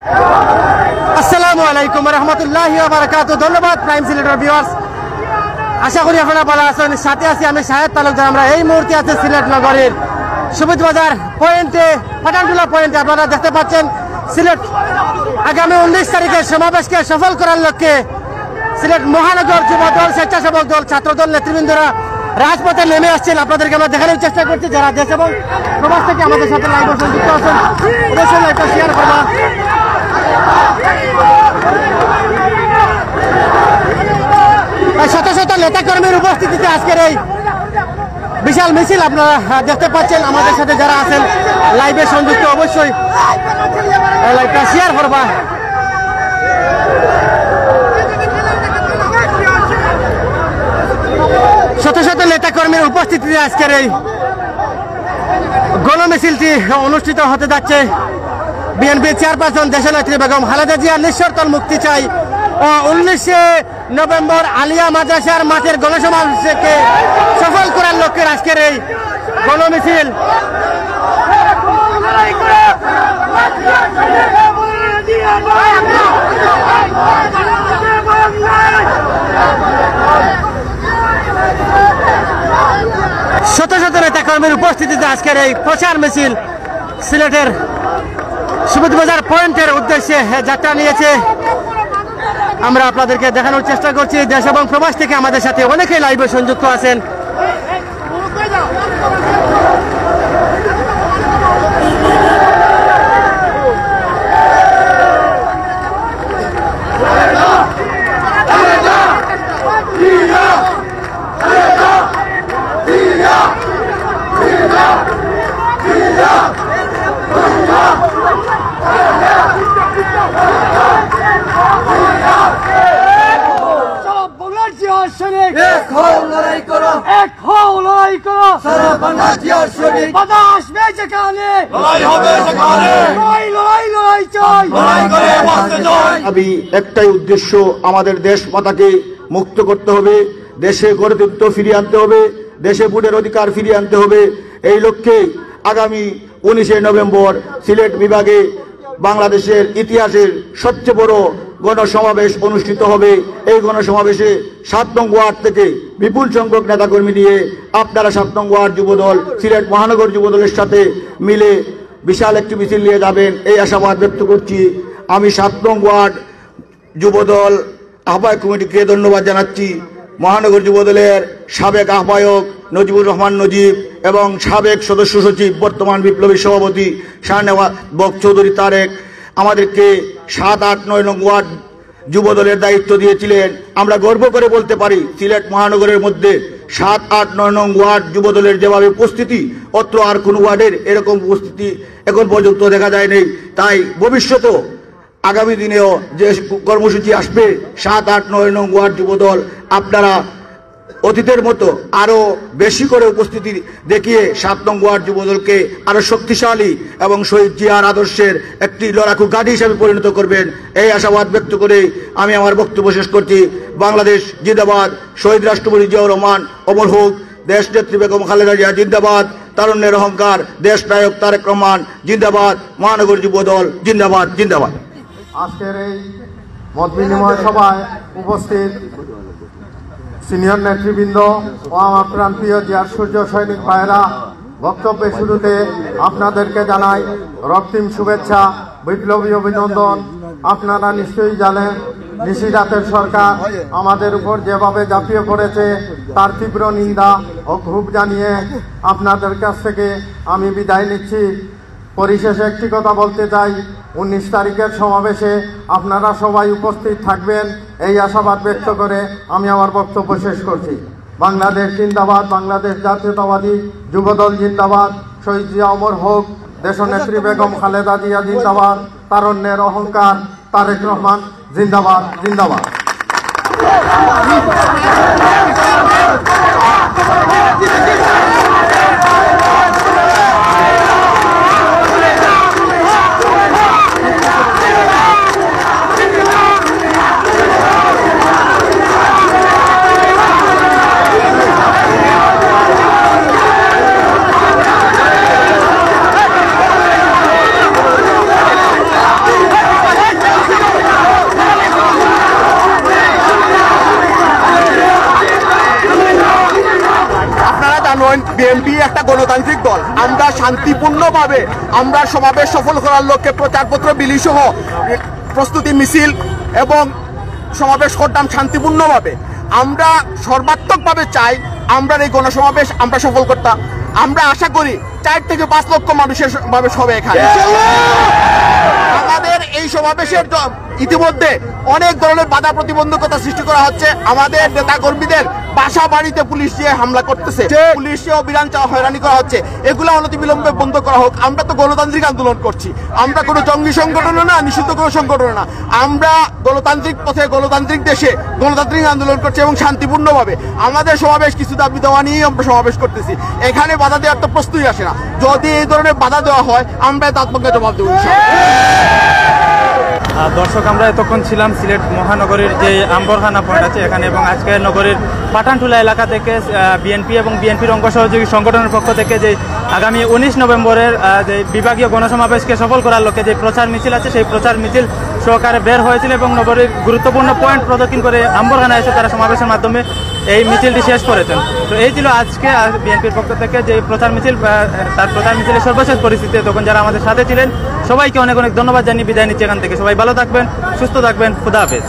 আসসালামু আলাইকুম রহমতুল্লাহি ওয়া বারাকাতুহু। ধন্যবাদ প্রাইম সিলেটের ভিউয়ার্স, আশা করি আপনারা ভালো আছেন। সাথে আছি আমি শাহেদ তালুকদার। আমরা এই মুহূর্তে আছি সিলেট নগরীর সুবিধ বাজার পয়েন্টে, পাঠানটুলা পয়েন্টে। আপনারা দেখতে পাচ্ছেন সিলেট আগামী 19 তারিখের সমাবেশকে সফল করার লক্ষ্যে সিলেট মহানগর যুব দল, স্বেচ্ছাসেবক দল, ছাত্রদল নেতৃবৃন্দরা রাজপথে নেমে আসছেন। আপনাদেরকে আমরা দেখানোর চেষ্টা করছি। যারা দেশ এবং প্রবাস থেকে আমাদের সাথে লাইভে সংযুক্ত আছেন, অবশ্যই লাইভটা শেয়ার করবা। শত শত নেতাকর্মীর উপস্থিতিতে আজকের এই বিশাল মিছিল আপনারা দেখতে পাচ্ছেন। আমাদের সাথে যারা আছেন লাইভে সংযুক্ত, অবশ্যই লাইভটা শেয়ার করবা। শত শত নেতাকর্মীর উপস্থিতিতে আজকের এই গণমিছিলটি অনুষ্ঠিত হতে যাচ্ছে। বিএনপি চেয়ারপারসন দেশনেত্রী বেগম খালেদা জিয়ার নিঃশর্ত মুক্তি চাই ও 19 নভেম্বর আলিয়া মাদ্রাসার মাঠের গণসমাবেশকে সফল করার লক্ষ্যে আজকের এই গণমিছিল। শত শত নেতাকর্মীর উপস্থিতিতে আজকের এই প্রচার মিছিল সিলেটের সুবিধ বাজার পয়েন্টের উদ্দেশ্যে যাত্রা নিয়েছে। আমরা আপনাদেরকে দেখানোর চেষ্টা করছি। দেশ এবং প্রবাস থেকে আমাদের সাথে অনেকেই লাইভে সংযুক্ত আছেন। একটাই উদ্দেশ্য, আমাদের দেশ মাতাকে মুক্ত করতে হবে, দেশে গণতন্ত্র ফিরিয়ে আনতে হবে, দেশে ভোটের অধিকার ফিরিয়ে আনতে হবে। এই লক্ষ্যে আগামী 19 নভেম্বর সিলেট বিভাগে বাংলাদেশের ইতিহাসের সবচেয়ে বড় গণসমাবেশ অনুষ্ঠিত হবে। এই গণসমাবেশে 7 নং ওয়ার্ড থেকে বিপুল সংখ্যক নেতাকর্মী নিয়ে আপনারা 7 নং ওয়ার্ড যুবদল, সিলেট মহানগর যুবদলের সাথে মিলে বিশাল একটি মিছিল নিয়ে যাবেন, এই আশাবাদ ব্যক্ত করছি। আমি 7 নং ওয়ার্ড যুবদল আহ্বায়ক কমিটিকে ধন্যবাদ জানাচ্ছি। মহানগর যুবদলের সাবেক আহ্বায়ক নজিবুর রহমান নজিব এবং সাবেক সদস্য সচিব, বর্তমান বিপ্লবী সভাপতি শাহনেওয়াজ বক চৌধুরী তারেক আমাদেরকে 7, 8, 9 নং ওয়ার্ড যুবদলের দায়িত্ব দিয়েছিলেন। আমরা গর্ব করে বলতে পারি সিলেট মহানগরের মধ্যে 7, 8, 9 নং ওয়ার্ড যুবদলের যেভাবে উপস্থিতি, অত্র আর কোন ওয়ার্ডের এরকম উপস্থিতি এখন পর্যন্ত দেখা যায়নি। তাই ভবিষ্যতেও আগামী দিনেও যে কর্মসূচি আসবে 7, 8, 9 নং ওয়ার্ড যুবদল আপনারা অতীতের মতো আরো বেশি করে উপস্থিতি দেখিয়ে 7 নং ওয়ার্ড যুবদলকে আরো শক্তিশালী এবং শহীদ জিয়ার আদর্শের একটি লড়াকু গাড়ি হিসেবে পরিণত করবেন, এই আশাবাদ ব্যক্ত করে আমি আমার বক্তব্য শেষ করছি। বাংলাদেশ জিন্দাবাদ, শহীদ রাষ্ট্রপতি জিয়াউর রহমান অমর হোক, দেশ নেত্রী বেগম খালেদা জিয়া জিন্দাবাদ, তারুণ্যের অহংকার দেশ নায়ক তারেক রহমান জিন্দাবাদ, মহানগর যুবদল জিন্দাবাদ জিন্দাবাদ। আজকের এই মত বিনিময় সভায় উপস্থিত সিনিয়র নেতৃবৃন্দ ও আমার প্রাণপ্রিয় জিয়ার সূর্য সৈনিক ভাইয়েরা, বক্তব্যের শুরুতে আপনাদেরকে জানাই রক্তিম শুভেচ্ছা, বিপ্লবী অভিনন্দন। আপনারা নিশ্চয়ই জানেন নিশিরাতের সরকার আমাদের উপর যেভাবে ঝাঁপিয়ে পড়েছে তার তীব্র নিন্দা ও ক্ষোভ জানিয়ে আপনাদের কাছ থেকে আমি বিদায় নিচ্ছি। পরিশেষে একটি কথা বলতে চাই, 19 তারিখের সমাবেশে আপনারা সবাই উপস্থিত থাকবেন, এই আশাবাদ ব্যক্ত করে আমি আমার বক্তব্য শেষ করছি। বাংলাদেশ জিন্দাবাদ, বাংলাদেশ জাতীয়তাবাদী যুবদল জিন্দাবাদ, শহীদ জিয়া অমর হোক, দেশনেত্রী বেগম খালেদা জিয়া জিন্দাবাদ, তারুণ্যের অহংকার তারেক রহমান জিন্দাবাদ জিন্দাবাদ। বিএনপি একটা গণতান্ত্রিক দল। আমরা শান্তিপূর্ণভাবে আমরা সমাবেশ সফল করার লক্ষ্যে প্রচারপত্র বিলি সহ প্রস্তুতি মিছিল এবং সমাবেশ করতাম শান্তিপূর্ণভাবে। আমরা সর্বাত্মকভাবে চাই আমরা এই গণসমাবেশ আমরা সফল করতাম। আমরা আশা করি 4 থেকে 5 লক্ষ মানুষের সমাবেশ হবে এখানে। আমাদের এই সমাবেশের ইতিমধ্যে অনেক ধরনের বাধা প্রতিবন্ধকতা সৃষ্টি করা হচ্ছে। আমাদের নেতা কর্মীদের বাসা বাড়িতে পুলিশ দিয়ে হামলা করতেছে, পুলিশে অভিযান হয়রানি করা হচ্ছে। এগুলো অনতিবিলম্বে বন্ধ করা হোক। আমরা তো গণতান্ত্রিক আন্দোলন করছি, আমরা কোনো জঙ্গি সংগঠন না, নিষিদ্ধ কোনো সংগঠন না। আমরা গণতান্ত্রিক পথে গণতান্ত্রিক দেশে গণতান্ত্রিক আন্দোলন করছি এবং শান্তিপূর্ণভাবে। আমাদের সমাবেশ কিছু দাবি দেওয়া নিয়েই আমরা সমাবেশ করতেছি। এখানে বাধা দেওয়ার তো প্রশ্নই আসে না। যদি এই ধরনের বাধা দেওয়া হয় আমরা তাৎপর্য জবাব দেবো। দর্শক, আমরা এতক্ষণ ছিলাম সিলেট মহানগরীর যে আম্বরখানা পয়েন্ট আছে এখানে, এবং আজকে নগরীর পাঠানটুলা এলাকা থেকে বিএনপি এবং বিএনপির অঙ্গ সহযোগী সংগঠনের পক্ষ থেকে যে আগামী 19 নভেম্বরের যে বিভাগীয় গণসমাবেশকে সফল করার লক্ষ্যে যে প্রচার মিছিল আছে সেই প্রচার মিছিল সহকারে বের হয়েছিল এবং নগরীর গুরুত্বপূর্ণ পয়েন্ট প্রদক্ষিণ করে আম্বরখানা এসে তারা সমাবেশের মাধ্যমে এই মিছিলটি শেষ করেছেন। তো এই ছিল আজকে বিএনপির পক্ষ থেকে যে প্রচার মিছিল, তার প্রচার মিছিলের সর্বশেষ পরিস্থিতি। তখন যারা আমাদের সাথে ছিলেন সবাইকে অনেক অনেক ধন্যবাদ জানিয়ে বিদায় নিচ্ছি এখান থেকে। সবাই ভালো থাকবেন, সুস্থ থাকবেন, খুদা হাফেজ।